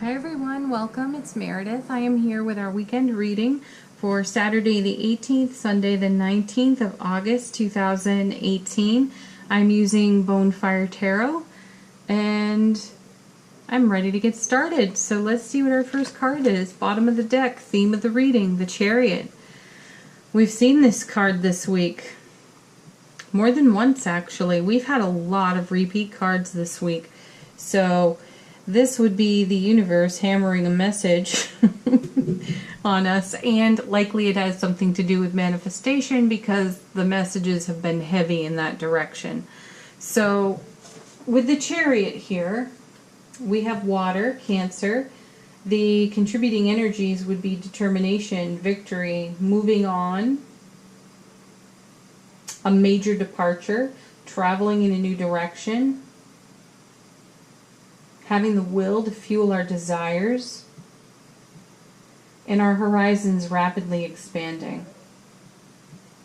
Hi everyone, welcome. It's Meredith. I am here with our weekend reading for Saturday the 18th, Sunday the 19th of August 2018. I'm using Bonefire Tarot and I'm ready to get started. So let's see what our first card is. Bottom of the deck, theme of the reading, the Chariot. We've seen this card this week more than once actually. We've had a lot of repeat cards this week. So this would be the universe hammering a message on us, and likely it has something to do with manifestation because the messages have been heavy in that direction. So with the Chariot here, we have water, Cancer. The contributing energies would be determination, victory, moving on, a major departure, traveling in a new direction, having the will to fuel our desires, and our horizons rapidly expanding.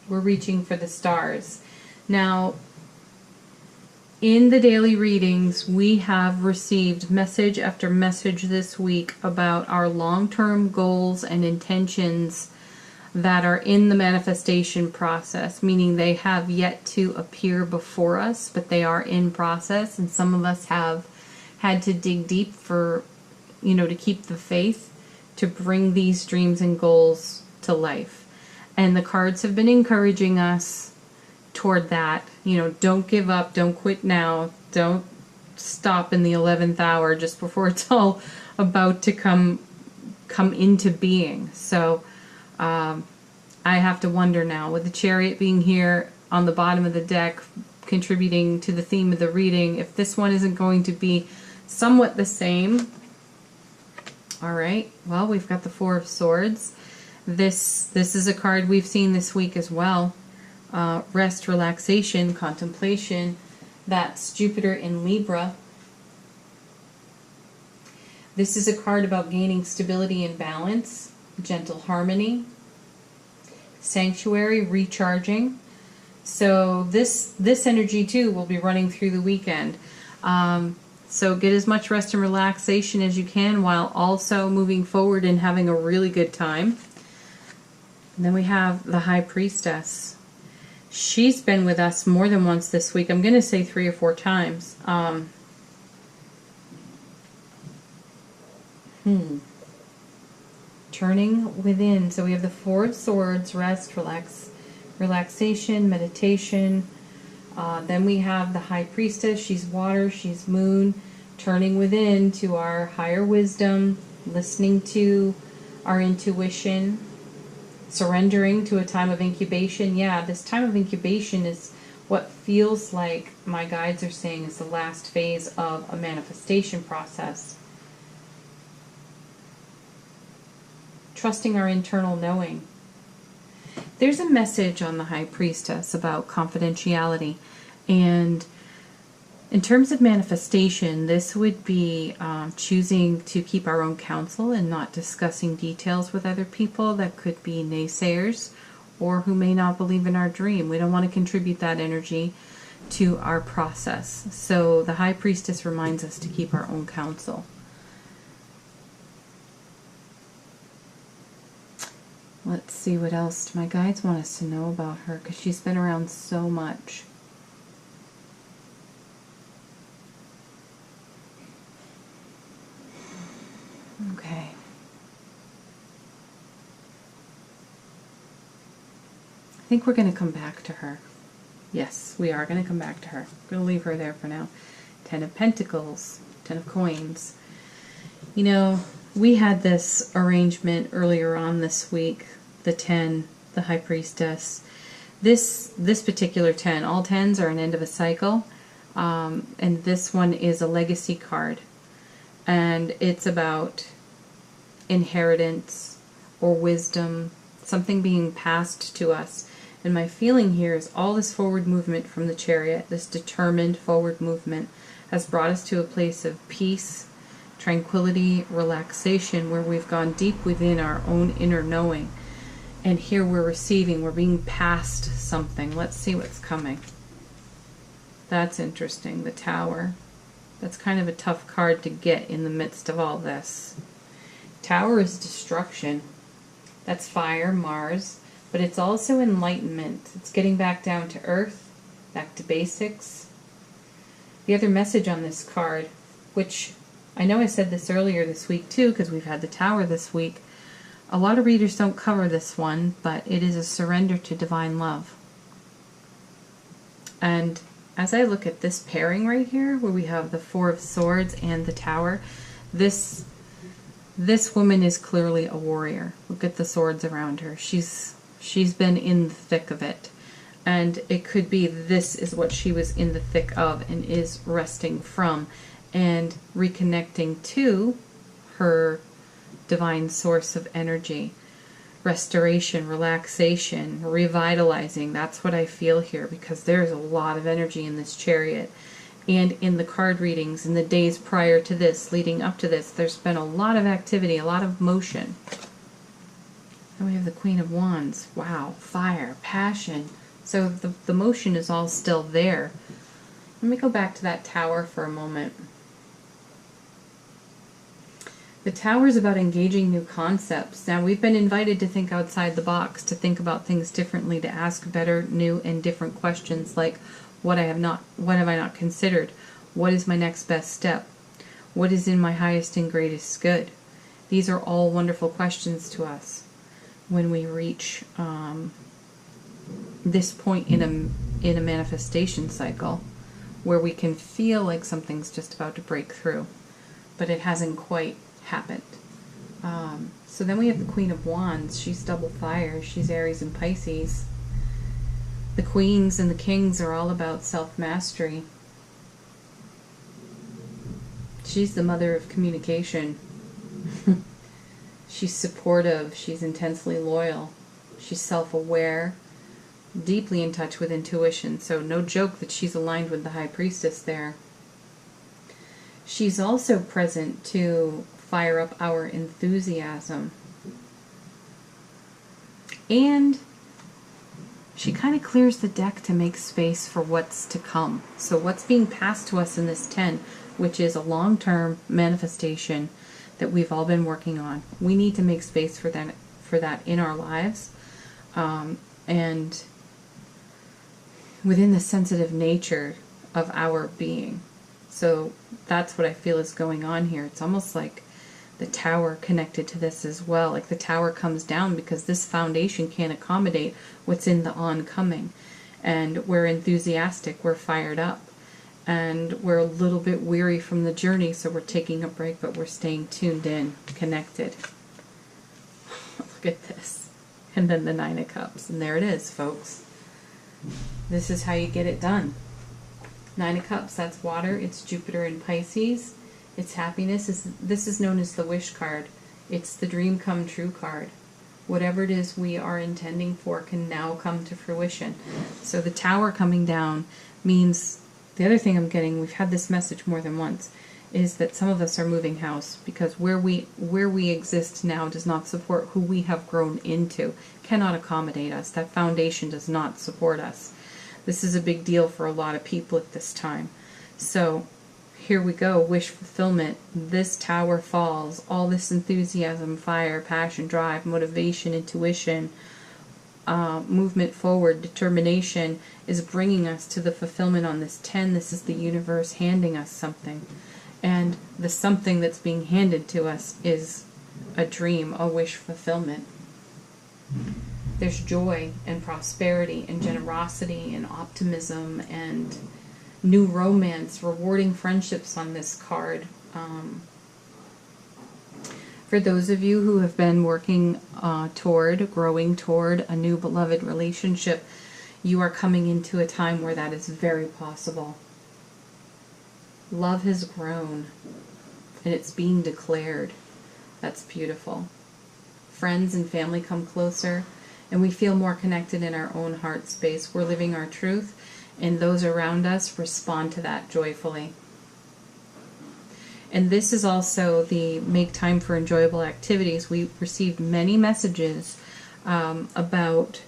We're reaching for the stars. Now, in the daily readings, we have received message after message this week about our long-term goals and intentions that are in the manifestation process, meaning they have yet to appear before us, but they are in process, and some of us have had to dig deep for, to keep the faith to bring these dreams and goals to life. And the cards have been encouraging us toward that. Don't give up, don't quit now, don't stop in the 11th hour just before it's all about to come into being. So I have to wonder now, with the Chariot being here on the bottom of the deck, contributing to the theme of the reading, if this one isn't going to be somewhat the same. All right, well, we've got the Four of Swords. This is a card we've seen this week as well. Rest, relaxation, contemplation. That's Jupiter in Libra. This is a card about gaining stability and balance, gentle harmony, sanctuary, recharging. So this energy too will be running through the weekend. So get as much rest and relaxation as you can while also moving forward and having a really good time. And then we have the High Priestess. She's been with us more than once this week. I'm going to say 3 or 4 times. Turning within. So we have the Four of Swords, rest, relaxation, meditation. Then we have the High Priestess. She's water, she's moon, turning within to our higher wisdom, listening to our intuition, surrendering to a time of incubation. Yeah, this time of incubation is what feels like, my guides are saying, is the last phase of a manifestation process. Trusting our internal knowing. There's a message on the High Priestess about confidentiality, and in terms of manifestation, this would be choosing to keep our own counsel and not discussing details with other people that could be naysayers or who may not believe in our dream. We don't want to contribute that energy to our process. So the High Priestess reminds us to keep our own counsel. Let's see what else my guides want us to know about her, because she's been around so much. Okay. I think we're going to come back to her. Yes, we are going to come back to her. I'm going to leave her there for now. 10 of Pentacles, 10 of Coins. We had this arrangement earlier on this week, the 10, the High Priestess. This particular 10, all 10s are an end of a cycle, and this one is a legacy card, and it's about inheritance or wisdom, something being passed to us. And my feeling here is all this forward movement from the Chariot, this determined forward movement, has brought us to a place of peace, tranquility, relaxation, where we've gone deep within our own inner knowing. And here we're receiving, we're being passed something. Let's see what's coming. That's interesting, the Tower. That's kind of a tough card to get in the midst of all this. Tower is destruction. That's fire, Mars, but it's also enlightenment. It's getting back down to earth, back to basics. The other message on this card, which I know I said this earlier this week too, because we've had the Tower this week. A lot of readers don't cover this one, but it is a surrender to divine love. And as I look at this pairing right here, where we have the Four of Swords and the Tower, this woman is clearly a warrior. Look at the swords around her. She's been in the thick of it. And it could be this is what she was in the thick of and is resting from and reconnecting to her divine source of energy. Restoration, relaxation, revitalizing. That's what I feel here, because there's a lot of energy in this Chariot. And in the card readings, in the days prior to this, leading up to this, there's been a lot of activity, a lot of motion. And we have the Queen of Wands. Wow, fire, passion. So the motion is all still there. Let me go back to that Tower for a moment. The Tower is about engaging new concepts. Now, we've been invited to think outside the box, to think about things differently, to ask better, new, and different questions like, what have I not considered? What is my next best step? What is in my highest and greatest good? These are all wonderful questions to us when we reach this point in a manifestation cycle, where we can feel like something's just about to break through, but it hasn't quite happened. So then we have the Queen of Wands. She's double fire. She's Aries and Pisces. The queens and the kings are all about self-mastery. She's the mother of communication. She's supportive. She's intensely loyal. She's self-aware, deeply in touch with intuition. So no joke that she's aligned with the High Priestess there. She's also present to fire up our enthusiasm. And she kind of clears the deck to make space for what's to come. So what's being passed to us in this 10, which is a long-term manifestation that we've all been working on. We need to make space for that in our lives. And within the sensitive nature of our being. So that's what I feel is going on here. It's almost like the Tower connected to this as well. Like the Tower comes down because this foundation can't accommodate what's in the oncoming. And we're enthusiastic, we're fired up, and we're a little bit weary from the journey, so we're taking a break, but we're staying tuned in, connected. Look at this. And then the Nine of Cups. And there it is, folks. This is how you get it done. Nine of Cups, that's water. It's Jupiter in Pisces. It's happiness. This is known as the wish card. It's the dream come true card. Whatever it is we are intending for can now come to fruition. So the Tower coming down means, the other thing I'm getting, we've had this message more than once, is that some of us are moving house because where we exist now does not support who we have grown into, cannot accommodate us. That foundation does not support us. This is a big deal for a lot of people at this time. So here we go, wish fulfillment. This Tower falls. All this enthusiasm, fire, passion, drive, motivation, intuition, movement forward, determination is bringing us to the fulfillment on this 10. This is the universe handing us something. And the something that's being handed to us is a dream, a wish fulfillment. There's joy and prosperity and generosity and optimism and new romance, rewarding friendships on this card. For those of you who have been working growing toward a new beloved relationship, you are coming into a time where that is very possible. Love has grown, and it's being declared. That's beautiful. Friends and family come closer, and we feel more connected in our own heart space. We're living our truth, and those around us respond to that joyfully. And this is also the make time for enjoyable activities. We received many messages about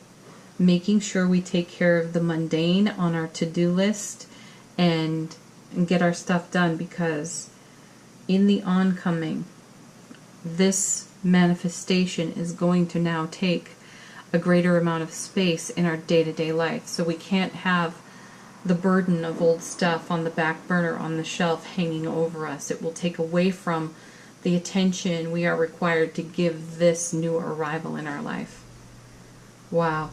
making sure we take care of the mundane on our to-do list and and get our stuff done, because in the oncoming, this manifestation is going to now take a greater amount of space in our day-to-day life. So we can't have the burden of old stuff on the back burner on the shelf hanging over us. It will take away from the attention we are required to give this new arrival in our life. Wow.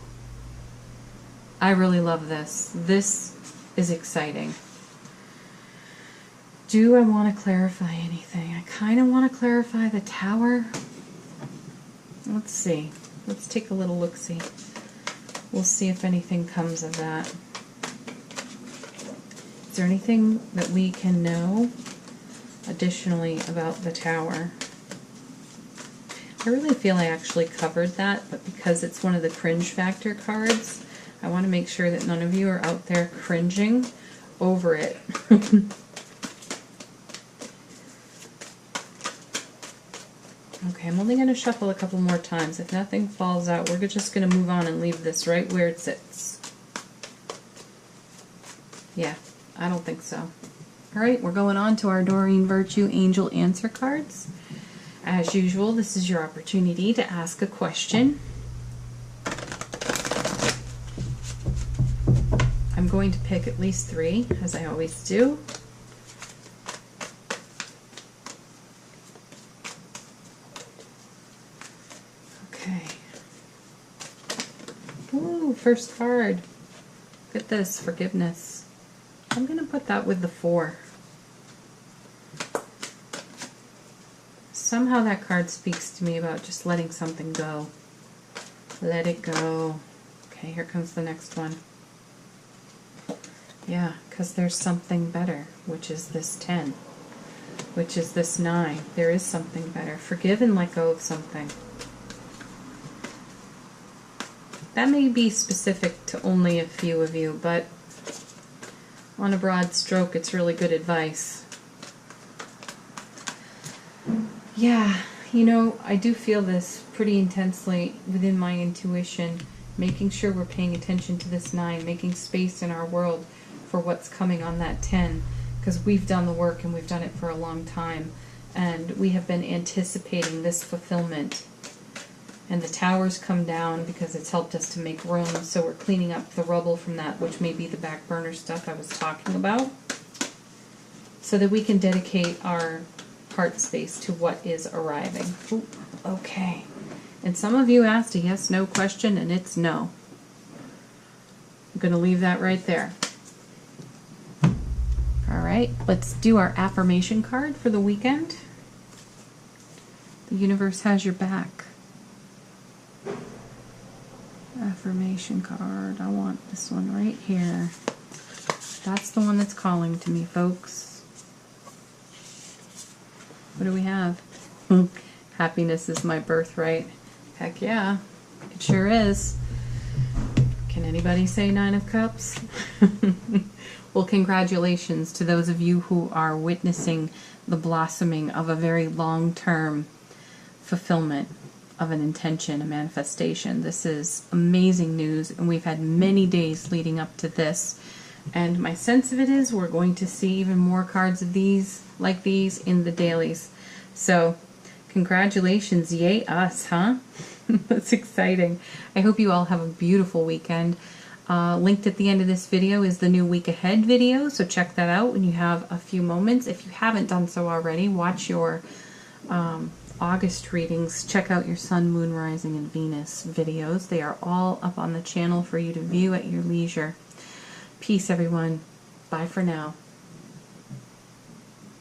I really love this. This is exciting. Do I want to clarify anything? I kind of want to clarify the Tower. Let's see. Let's take a little look-see. We'll see if anything comes of that. Is there anything that we can know additionally about the Tower? I really feel I actually covered that, but because it's one of the cringe factor cards, I want to make sure that none of you are out there cringing over it. Okay, I'm only going to shuffle a couple more times. If nothing falls out, we're just going to move on and leave this right where it sits. Yeah, I don't think so. Alright, we're going on to our Doreen Virtue Angel Answer cards. As usual, this is your opportunity to ask a question. I'm going to pick at least 3, as I always do. Okay. Ooh, first card. Look at this, forgiveness. I'm going to put that with the 4. Somehow that card speaks to me about just letting something go. Let it go. Okay, here comes the next one. Yeah, because there's something better, which is this 10, which is this 9. There is something better. Forgive and let go of something. That may be specific to only a few of you, but on a broad stroke, it's really good advice. Yeah, you know, I do feel this pretty intensely within my intuition, making sure we're paying attention to this 9, making space in our world for what's coming on that 10, because we've done the work and we've done it for a long time, and we have been anticipating this fulfillment. And the Tower's come down because it's helped us to make room, so we're cleaning up the rubble from that, which may be the back burner stuff I was talking about, so that we can dedicate our heart space to what is arriving. Ooh, okay. And some of you asked a yes/no question, and it's no. I'm going to leave that right there. All right, let's do our affirmation card for the weekend. The universe has your back. Affirmation card. I want this one right here. That's the one that's calling to me, folks. What do we have? Happiness is my birthright. Heck yeah, it sure is. Can anybody say 9 of Cups? Well, congratulations to those of you who are witnessing the blossoming of a very long-term fulfillment of an intention, a manifestation. This is amazing news, and we've had many days leading up to this. And my sense of it is we're going to see even more cards of these, like these, in the dailies. So, congratulations, yay us, huh? That's exciting. I hope you all have a beautiful weekend. Linked at the end of this video is the new week ahead video, so check that out when you have a few moments. If you haven't done so already, watch your August readings. Check out your Sun, Moon, Rising, and Venus videos. They are all up on the channel for you to view at your leisure. Peace, everyone. Bye for now.